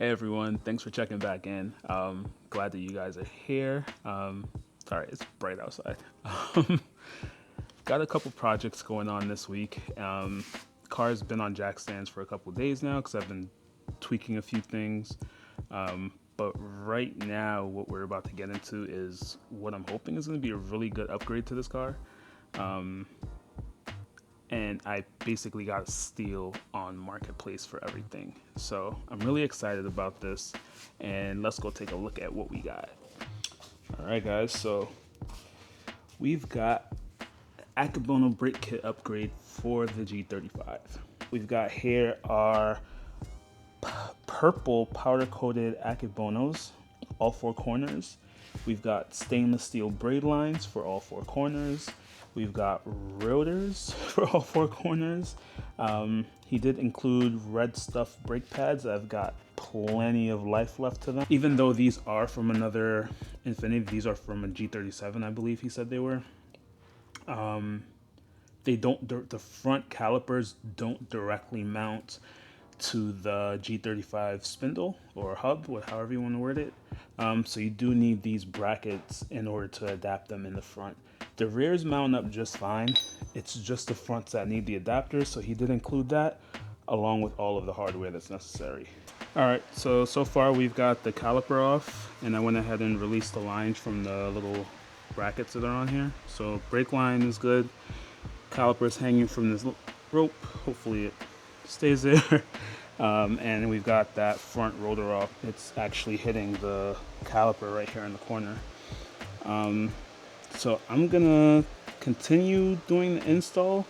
Hey everyone, thanks for checking back in. Glad that you guys are here. Sorry, it's bright outside. Um, got a couple projects going on this week. Car's been on jack stands for a couple days now because I've been tweaking a few things. But right now, what we're about to get into is what I'm hoping is going to be a really good upgrade to this car. And I basically got a steal on Marketplace for everything. So I'm really excited about this, and let's go take a look at what we got. All right, guys, so we've got Akebono brake kit upgrade for the G35. We've got here our purple powder coated Akebonos, all four corners. We've got stainless steel braid lines for all four corners. We've got rotors for all four corners. He did include red stuff brake pads. I've got plenty of life left to them. Even though these are from another Infiniti, these are from a G37, I believe he said they were. They don't, the front calipers don't directly mount to the G35 spindle or hub, however you want to word it. So you do need these brackets in order to adapt them in the front. The rears mount up just fine. It's just the fronts that need the adapters, so he did include that along with all of the hardware that's necessary. All right, so far we've got the caliper off, and I went ahead and released the lines from the little brackets that are on here. So brake line is good. Caliper is hanging from this rope. Hopefully it stays there. And we've got that front rotor off. It's actually hitting the caliper right here in the corner. So I'm gonna continue doing the install,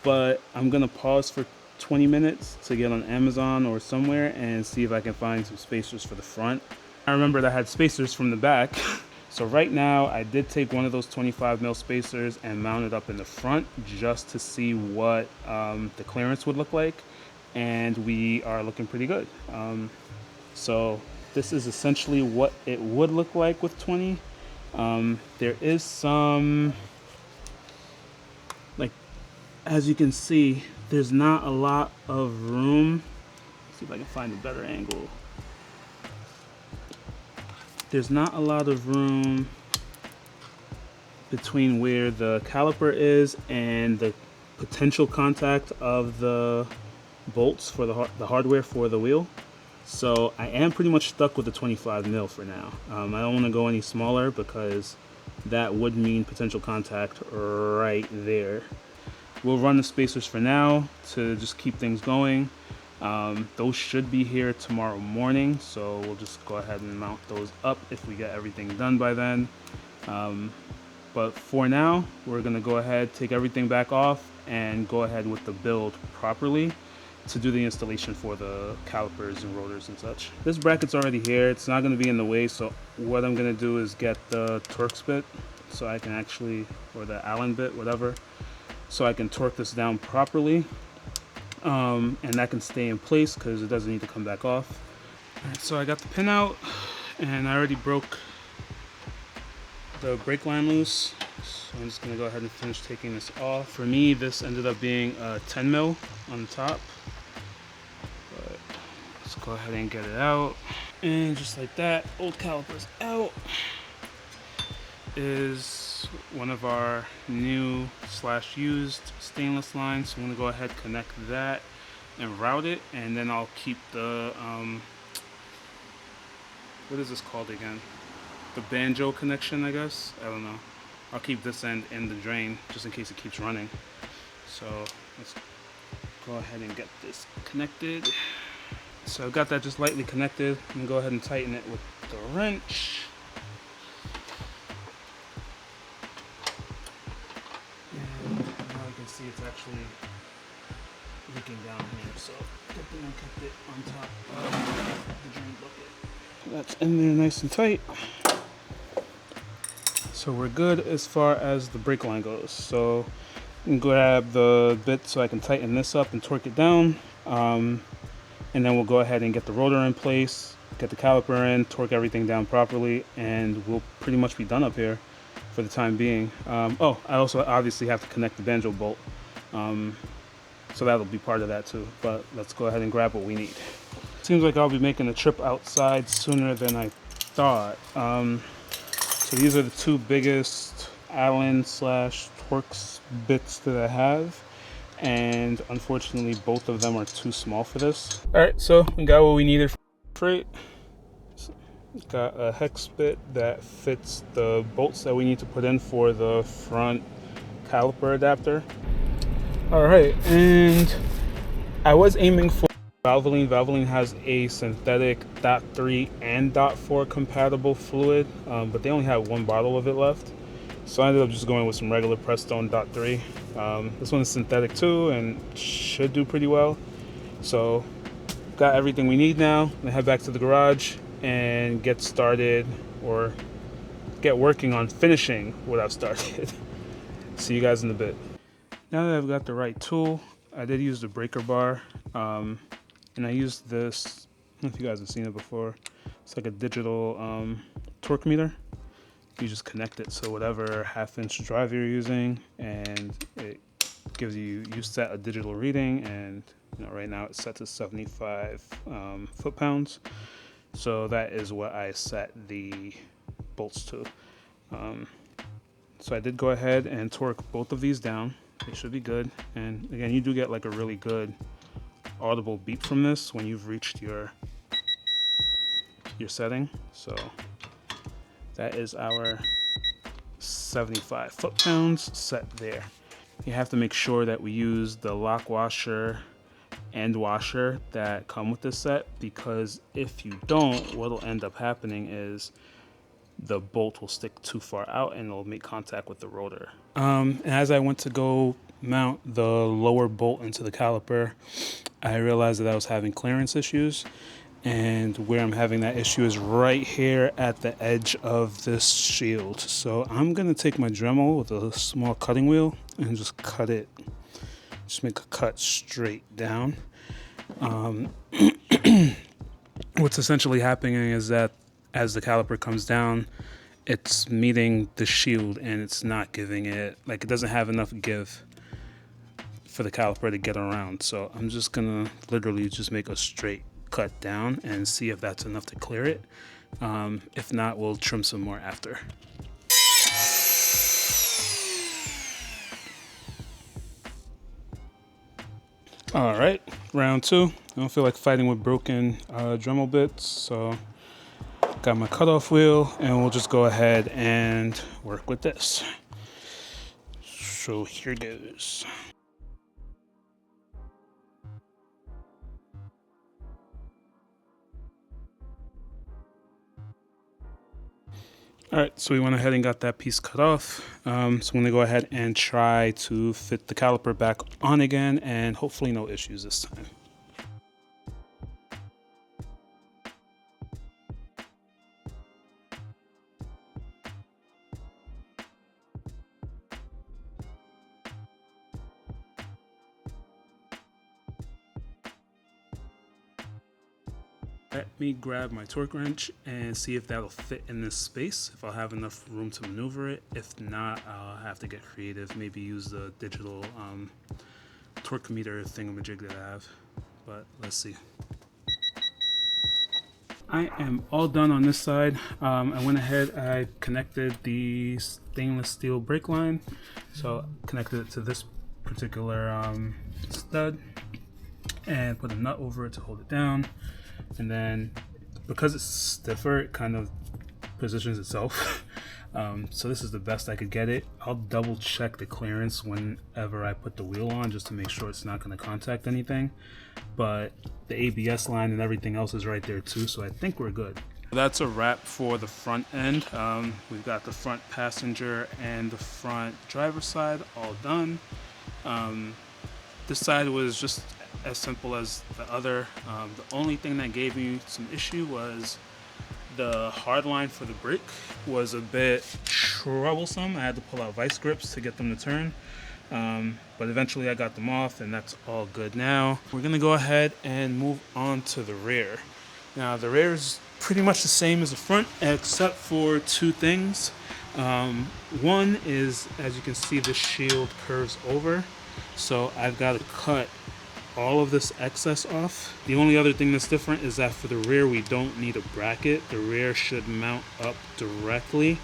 but I'm gonna pause for 20 minutes to get on Amazon or somewhere and see if I can find some spacers for the front. I remembered I had spacers from the back. So right now I did take one of those 25mm spacers and mount it up in the front just to see what the clearance would look like, and we are looking pretty good. So this is essentially what it would look like with 20. There is some, like, as you can see, there's not a lot of room. Let's see if I can find a better angle. There's not a lot of room between where the caliper is and the potential contact of the bolts for the hardware for the wheel. So I am pretty much stuck with the 25mm for now. I don't want to go any smaller because that would mean potential contact right there. We'll run the spacers for now to just keep things going. Those should be here tomorrow morning, so we'll just go ahead and mount those up if we get everything done by then. But for now, we're gonna go ahead, take everything back off, and go ahead with the build properly to do the installation for the calipers and rotors and such. This bracket's already here. It's not gonna be in the way, so what I'm gonna do is get the Torx bit so I can actually, or the Allen bit, whatever, so I can torque this down properly. And that can stay in place because it doesn't need to come back off. All right, so I got the pin out, and I already broke the brake line loose. So I'm just gonna go ahead and finish taking this off. For me, this ended up being a 10mm on the top. But let's go ahead and get it out. And just like that, old calipers out. Is one of our new / used stainless lines. So I'm gonna go ahead, connect that and route it, and then I'll keep the what is this called again? The banjo connection, I guess. I don't know. I'll keep this end in the drain just in case it keeps running. So let's go ahead and get this connected. So I've got that just lightly connected. I'm gonna go ahead and tighten it with the wrench. See, it's actually leaking down here, so good thing I kept it on top of the drain bucket. That's in there nice and tight. So we're good as far as the brake line goes. So I'm gonna grab the bit so I can tighten this up and torque it down. And then we'll go ahead and get the rotor in place, get the caliper in, torque everything down properly, and we'll pretty much be done up here for the time being. Oh, I also obviously have to connect the banjo bolt, so that'll be part of that too, but let's go ahead and grab what we need. seems like I'll be making the trip outside sooner than I thought. So these are the two biggest Allen slash Torx bits that I have, and unfortunately both of them are too small for this. Alright, so we got what we needed for freight. Got a hex bit that fits the bolts that we need to put in for the front caliper adapter. Alright, and I was aiming for Valvoline. Valvoline has a synthetic .3 and .4 compatible fluid, but they only have one bottle of it left. So I ended up just going with some regular Prestone .3. This one is synthetic too and should do pretty well. So got everything we need now. I'm gonna head back to the garage and get started, or get working on finishing what I've started. See you guys in a bit. Now that I've got the right tool, I did use the breaker bar, and I used this, I don't know if you guys have seen it before. It's like a digital torque meter. You just connect it, so whatever half-inch drive you're using, and it gives you set a digital reading, and right now it's set to 75 foot-pounds. So that is what I set the bolts to. So I did go ahead and torque both of these down. They should be good. And again, you do get like a really good audible beep from this when you've reached your setting. So that is our 75 foot-pounds set there. You have to make sure that we use the lock washer and washer that come with this set, because if you don't, what'll end up happening is the bolt will stick too far out and it'll make contact with the rotor. And as I went to go mount the lower bolt into the caliper, I realized that I was having clearance issues, and where I'm having that issue is right here at the edge of this shield. So I'm gonna take my Dremel with a small cutting wheel and just cut it, just make a cut straight down. What's essentially happening is that as the caliper comes down, it's meeting the shield and it's not giving it, like, it doesn't have enough give for the caliper to get around. So I'm just gonna literally just make a straight cut down and see if that's enough to clear it. If not, we'll trim some more after. All right, round two. I don't feel like fighting with broken Dremel bits, so got my cutoff wheel, and we'll just go ahead and work with this. So here goes. All right, so we went ahead and got that piece cut off. So I'm gonna go ahead and try to fit the caliper back on again, and hopefully no issues this time. Let me grab my torque wrench and see if that'll fit in this space, if I'll have enough room to maneuver it. If not, I'll have to get creative, maybe use the digital torque meter thingamajig that I have, but let's see. I am all done on this side. I went ahead, I connected the stainless steel brake line, so connected it to this particular stud and put a nut over it to hold it down. And then because it's stiffer, it kind of positions itself. So this is the best I could get it. I'll double check the clearance whenever I put the wheel on, just to make sure it's not going to contact anything. But the ABS line and everything else is right there too, so I think we're good. That's a wrap for the front end. We've got the front passenger and the front driver's side all done. This side was just as simple as the other. The only thing that gave me some issue was the hard line for the brake was a bit troublesome. I had to pull out vice grips to get them to turn, but eventually I got them off, and that's all good now. We're gonna go ahead and move on to the rear. Now the rear is pretty much the same as the front, except for two things. One is, as you can see, the shield curves over, so I've got to cut all of this excess off. The only other thing that's different is that for the rear we don't need a bracket. The rear should mount up directly,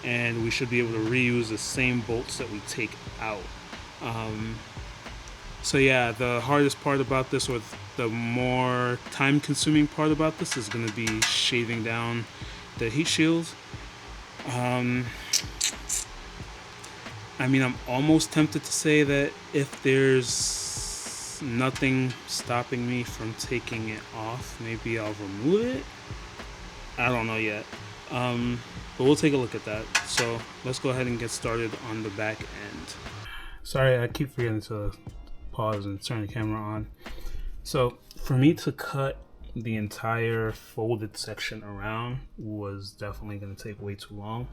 and we should be able to reuse the same bolts that we take out. So yeah, the hardest part about this, or the more time consuming part about this, is going to be shaving down the heat shield. I mean, I'm almost tempted to say that if there's nothing stopping me from taking it off, maybe I'll remove it. I don't know yet. But we'll take a look at that. So let's go ahead and get started on the back end. Sorry, I keep forgetting to pause and turn the camera on. So for me to cut the entire folded section around was definitely going to take way too long.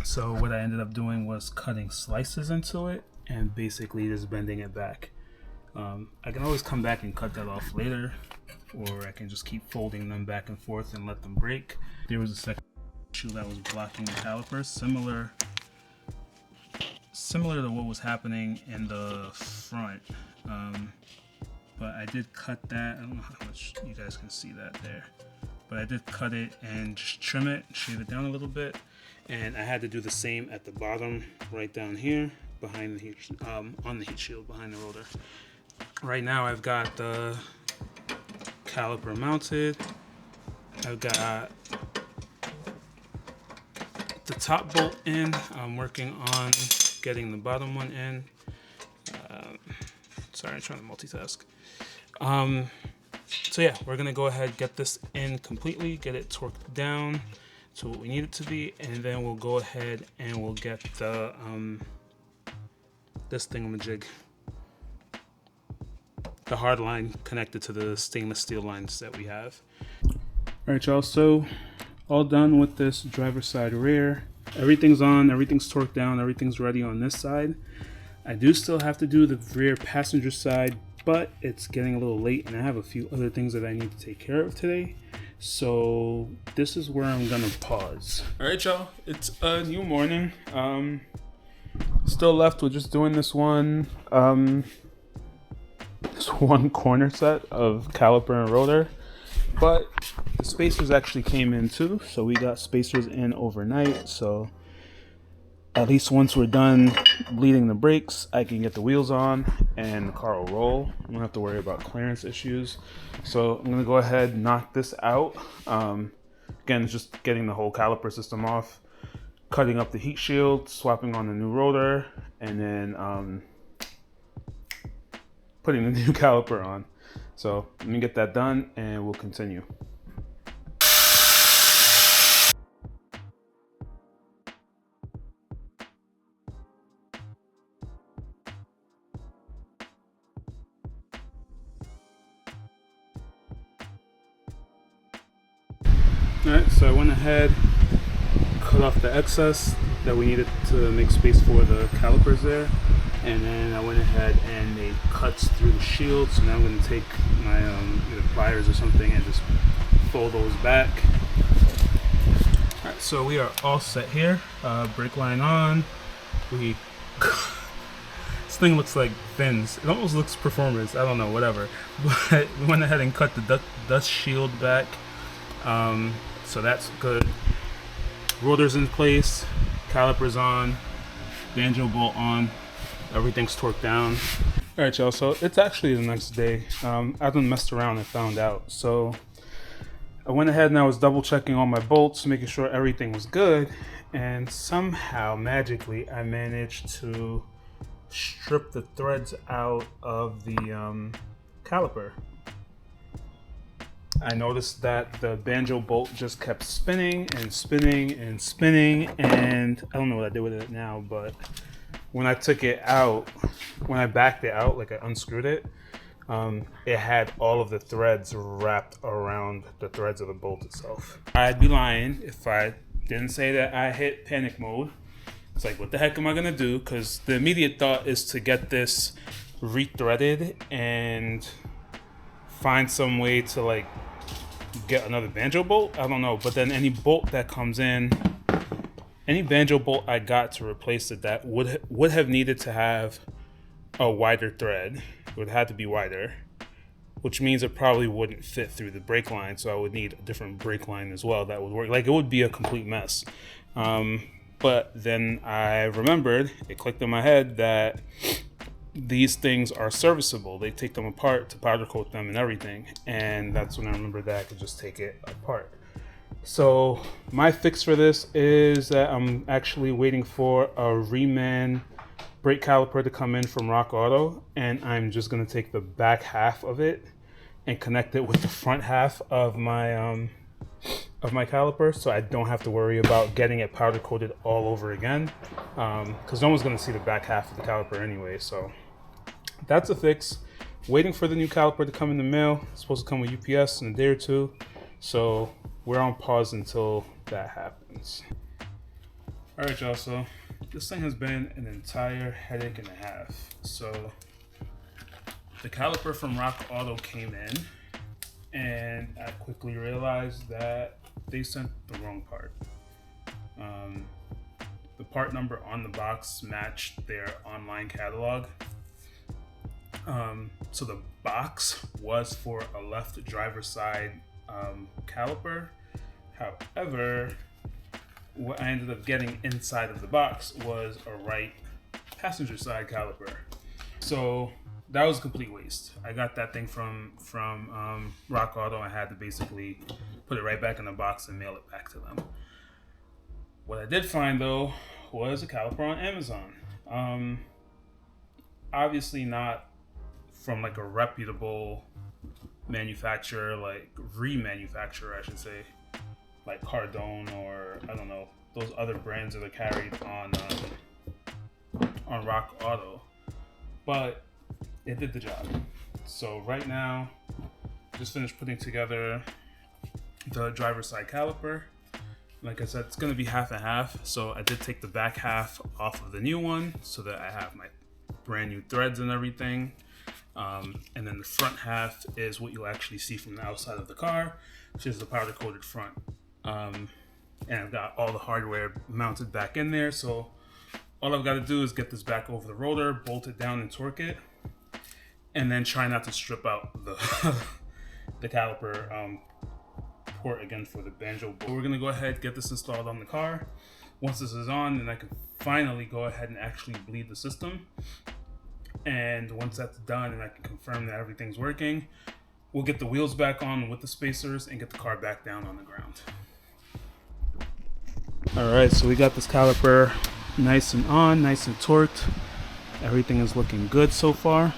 So what I ended up doing was cutting slices into it and basically just bending it back. I can always come back and cut that off later, or I can just keep folding them back and forth and let them break. There was a second shoe that was blocking the calipers, similar to what was happening in the front. But I did cut that. I don't know how much you guys can see that there, but I did cut it and just trim it, shave it down a little bit. And I had to do the same at the bottom, right down here, behind the heat, on the heat shield, behind the rotor. Right now I've got the caliper mounted. I've got the top bolt in. I'm working on getting the bottom one in. Sorry, I'm trying to multitask. So yeah, we're gonna go ahead, get this in completely, get it torqued down to what we need it to be, and then we'll go ahead and we'll get the this thingamajig, the hard line, connected to the stainless steel lines that we have. All right, y'all, so all done with this driver's side rear. Everything's on, everything's torqued down, everything's ready on this side. I do still have to do the rear passenger side, but it's getting a little late and I have a few other things that I need to take care of today. So this is where I'm gonna pause. All right, y'all, it's a new morning. Still left with just doing this one corner set of caliper and rotor, but the spacers actually came in too. So we got spacers in overnight. So at least once we're done bleeding the brakes, I can get the wheels on and the car will roll. I don't have to worry about clearance issues. So I'm gonna go ahead and knock this out. Again, it's just getting the whole caliper system off, cutting up the heat shield, swapping on the new rotor, and then putting the new caliper on. So let me get that done and we'll continue. Alright, so I went ahead, cut off the excess that we needed to make space for the calipers there, and then I went ahead and made cuts through the shield. So now I'm going to take my either pliers or something and just fold those back. Alright, so we are all set here. Brake line on. This thing looks like fins. It almost looks performance. I don't know, whatever. But we went ahead and cut the dust shield back. So that's good. Rotors in place, calipers on, banjo bolt on, everything's torqued down. All right, y'all, so it's actually the next day. I done messed around and found out. So I went ahead and I was double checking all my bolts, making sure everything was good. And somehow, magically, I managed to strip the threads out of the caliper. I noticed that the banjo bolt just kept spinning and spinning and spinning, and I don't know what I did with it now, but when I took it out, when I backed it out, like I unscrewed it, it had all of the threads wrapped around the threads of the bolt itself. I'd be lying if I didn't say that I hit panic mode. It's like, what the heck am I gonna do? Because the immediate thought is to get this rethreaded and find some way to like get another banjo bolt. I don't know, but then any bolt that comes in, any banjo bolt I got to replace it, that would have needed to have a wider thread. It would have to be wider, which means it probably wouldn't fit through the brake line. So I would need a different brake line as well. That would work. Like, it would be a complete mess. But then I remembered, it clicked in my head that these things are serviceable. They take them apart to powder coat them and everything. And that's when I remembered that I could just take it apart. So my fix for this is that I'm actually waiting for a reman brake caliper to come in from Rock Auto, and I'm just going to take the back half of it and connect it with the front half of my caliper, so I don't have to worry about getting it powder coated all over again, because no one's going to see the back half of the caliper anyway. So that's a fix. Waiting for the new caliper to come in the mail. It's supposed to come with UPS in a day or two, so we're on pause until that happens. All right, y'all, so this thing has been an entire headache and a half. So the caliper from Rock Auto came in, and I quickly realized that they sent the wrong part. The part number on the box matched their online catalog. So the box was for a left driver's side caliper. However, what I ended up getting inside of the box was a right passenger side caliper. So that was a complete waste. I got that thing from Rock Auto. I had to basically put it right back in the box and mail it back to them. What I did find though was a caliper on Amazon. Obviously not from like a reputable manufacturer, like remanufacturer I should say, like Cardone, or I don't know, those other brands that are carried on Rock Auto, but it did the job. So right now, just finished putting together the driver's side caliper. Like I said, it's gonna be half and half. So I did take the back half off of the new one so that I have my brand new threads and everything. And then the front half is what you'll actually see from the outside of the car, which is the powder coated front. And I've got all the hardware mounted back in there. So all I've got to do is get this back over the rotor, bolt it down and torque it, and then try not to strip out the the caliper port again for the banjo. But we're gonna go ahead, get this installed on the car. Once this is on, then I can finally go ahead and actually bleed the system. And once that's done and I can confirm that everything's working, we'll get the wheels back on with the spacers and get the car back down on the ground. All right, so we got this caliper nice and on, nice and torqued. Everything is looking good so far.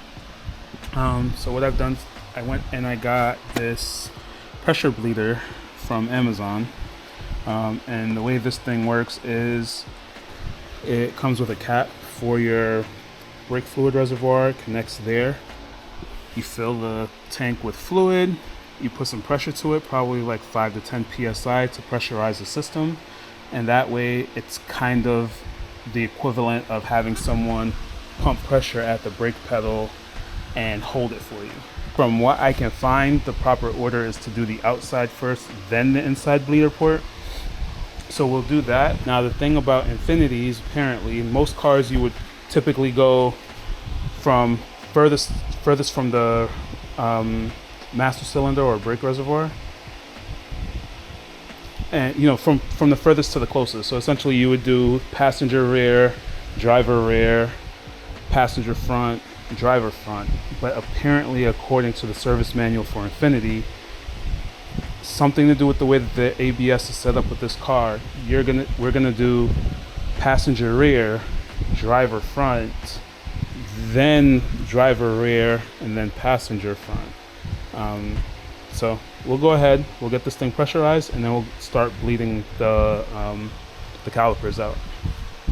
So what I've done, I went and I got this pressure bleeder from Amazon. And the way this thing works is it comes with a cap for your brake fluid reservoir, connects there. You fill the tank with fluid, you put some pressure to it, probably like 5 to 10 psi to pressurize the system. And that way it's kind of the equivalent of having someone pump pressure at the brake pedal and hold it for you. From what I can find, the proper order is to do the outside first, then the inside bleeder port. So we'll do that. Now the thing about Infinitis, apparently, in most cars you would typically go from furthest from the master cylinder or brake reservoir, and from the furthest to the closest. So essentially you would do passenger rear, driver rear, passenger front, driver front. But apparently, according to the service manual for Infiniti, something to do with the way that the ABS is set up with this car, we're gonna do passenger rear, driver front, then driver rear, and then passenger front. So we'll go ahead, we'll get this thing pressurized, and then we'll start bleeding the calipers out.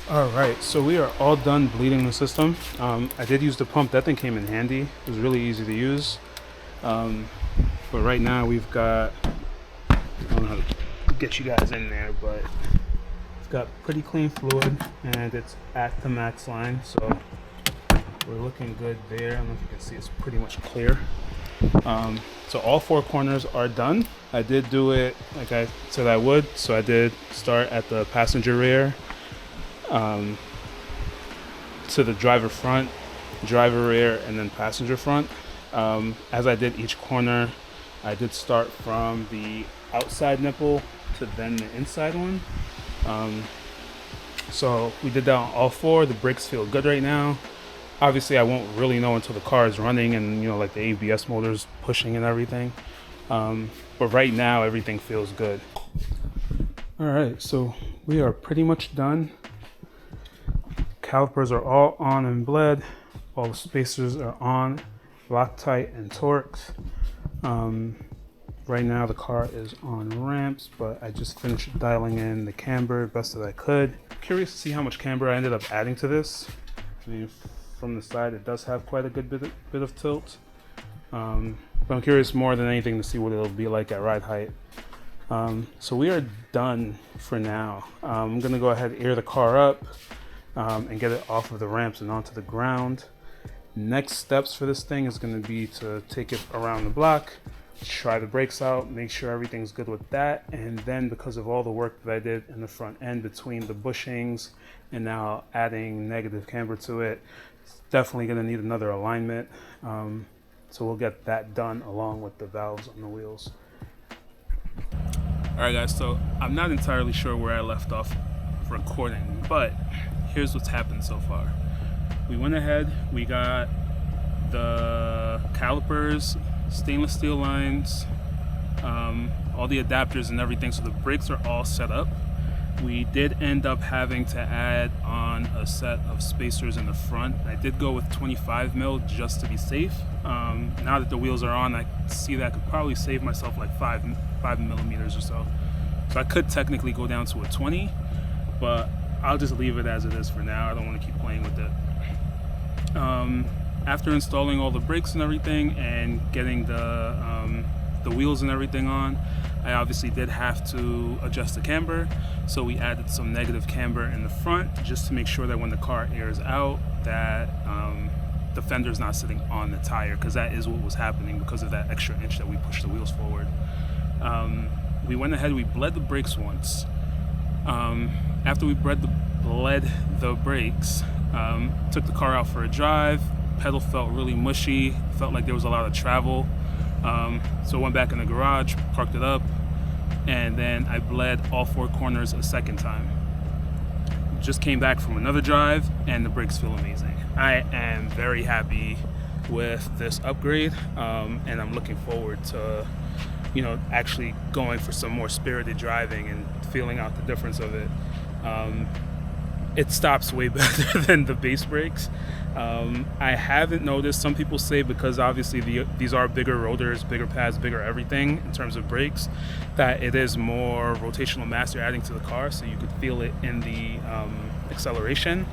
All right, so we are all done bleeding the system. I did use the pump. That thing came in handy. It was really easy to use. But right now we've got, I don't know how to get you guys in there, but it's got pretty clean fluid and it's at the max line. So we're looking good there. I don't know if you can see, it's pretty much clear. So all 4 corners are done. I did do it like I said I would. So I did start at the passenger rear, to the driver front, driver rear, and then passenger front. As I did each corner, I did start from the outside nipple to then the inside one. So we did that on all four. The brakes feel good right now. Obviously I won't really know until the car is running and, you know, like the ABS motor's pushing and everything. But right now everything feels good. All right, so we are pretty much done. Calipers are all on and bled. All the spacers are on, Loctite and Torx. Right now the car is on ramps, but I just finished dialing in the camber best that I could. Curious to see how much camber I ended up adding to this. I mean, from the side it does have quite a good bit of tilt. But I'm curious more than anything to see what it'll be like at ride height. So we are done for now. I'm gonna go ahead and air the car up and get it off of the ramps and onto the ground. Next steps for this thing is going to be to take it around the block, try the brakes out, make sure everything's good with that, and then because of all the work that I did in the front end between the bushings and now adding negative camber to it, it's definitely going to need another alignment. So we'll get that done along with the valves on the wheels. Alright guys, so I'm not entirely sure where I left off recording, but here's what's happened so far. We went ahead, we got the calipers, stainless steel lines, all the adapters and everything, so the brakes are all set up. We did end up having to add on a set of spacers in the front. I did go with 25 mil just to be safe. Now that the wheels are on, I see that I could probably save myself like 5 millimeters or so. So I could technically go down to a 20, but I'll just leave it as it is for now. I don't want to keep playing with it. After installing all the brakes and everything and getting the wheels and everything on, I obviously did have to adjust the camber. So we added some negative camber in the front just to make sure that when the car airs out that the fender's not sitting on the tire, because that is what was happening because of that extra inch that we pushed the wheels forward. We went ahead, we bled the brakes once. After we bled the brakes, took the car out for a drive. Pedal felt really mushy, felt like there was a lot of travel. So I went back in the garage, parked it up, and then I bled all four corners a second time. Just came back from another drive and the brakes feel amazing. I am very happy with this upgrade, and I'm looking forward to, you know, actually going for some more spirited driving and feeling out the difference of it. It stops way better than the base brakes. I haven't noticed, some people say because obviously these are bigger rotors, bigger pads, bigger everything in terms of brakes, that it is more rotational mass you're adding to the car, so you could feel it in the acceleration.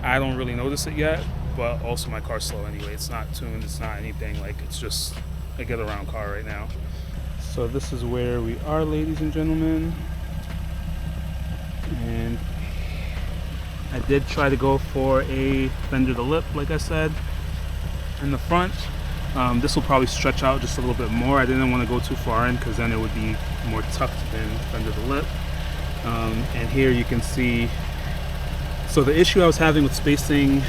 I don't really notice it yet, but also my car's slow anyway. It's not tuned, it's not anything, like it's just a get around car right now. So this is where we are, ladies and gentlemen. And I did try to go for a fender to lip, like I said, in the front. This will probably stretch out just a little bit more. I didn't want to go too far in because then it would be more tucked than fender to lip. And here you can see, so the issue I was having with spacing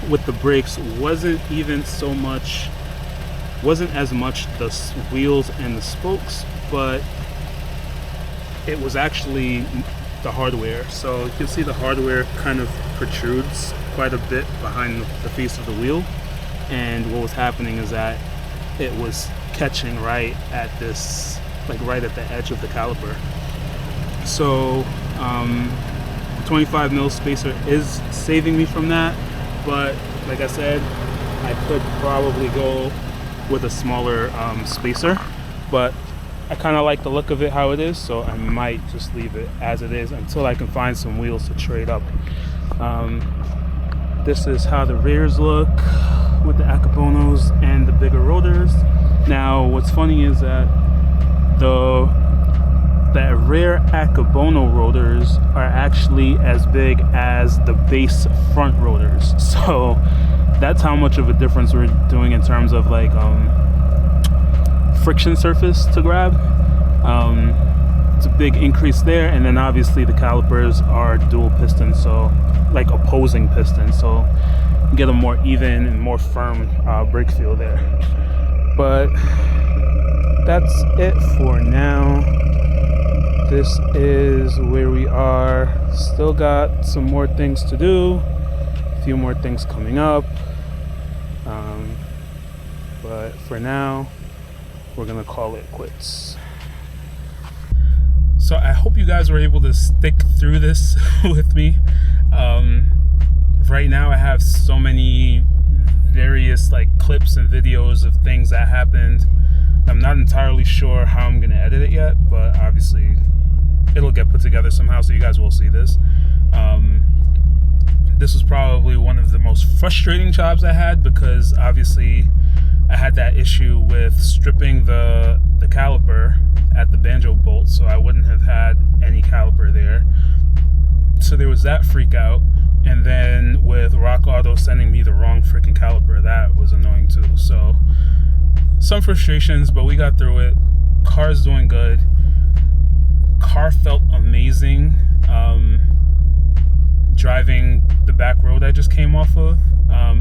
with the brakes wasn't as much the wheels and the spokes, but it was actually the hardware. So you can see the hardware kind of protrudes quite a bit behind the face of the wheel, and what was happening is that it was catching right at this, like right at the edge of the caliper. So 25 mil spacer is saving me from that, but like I said, I could probably go with a smaller spacer, but I kind of like the look of it how it is, so I might just leave it as it is until I can find some wheels to trade up. This is how the rears look with the Akebonos and the bigger rotors. Now what's funny is that the rear Akebono rotors are actually as big as the base front rotors, so that's how much of a difference we're doing in terms of like friction surface to grab. It's a big increase there. And then obviously the calipers are dual piston, so like opposing pistons, so you get a more even and more firm brake feel there. But that's it for now. This is where we are. Still got some more things to do, a few more things coming up, but for now we're gonna call it quits. So I hope you guys were able to stick through this with me. Right now I have so many various like clips and videos of things that happened. I'm not entirely sure how I'm gonna edit it yet, but obviously it'll get put together somehow, so you guys will see this. This was probably one of the most frustrating jobs I had, because obviously I had that issue with stripping the caliper at the banjo bolt, so I wouldn't have had any caliper there. So there was that freak out, and then with Rock Auto sending me the wrong freaking caliper, that was annoying too. So some frustrations, but we got through it. Car's doing good. Car felt amazing. Driving the back road I just came off of,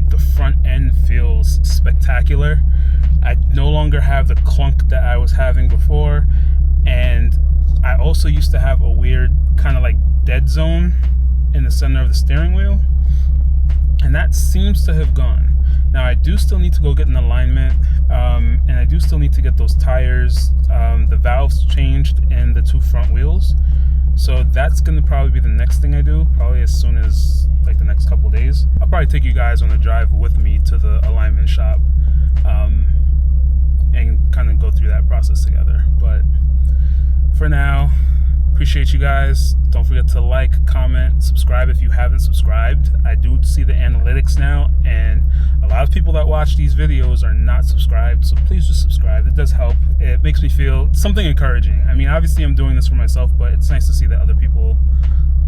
the front end feels spectacular. I no longer have the clunk that I was having before, and I also used to have a weird kind of like dead zone in the center of the steering wheel, and that seems to have gone. Now I do still need to go get an alignment, and I do still need to get those tires, the valves changed in the two front wheels. So that's gonna probably be the next thing I do, probably as soon as like the next couple days. I'll probably take you guys on a drive with me to the alignment shop, and kind of go through that process together. But for now, appreciate you guys. Don't forget to like, comment, subscribe if you haven't subscribed. I do see the analytics now, and a lot of people that watch these videos are not subscribed, so please just subscribe. It does help. It makes me feel something encouraging. I mean, obviously I'm doing this for myself, but it's nice to see that other people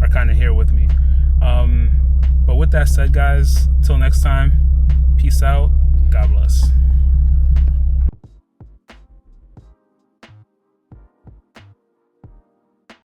are kind of here with me. But with that said, guys, till next time, peace out. God bless.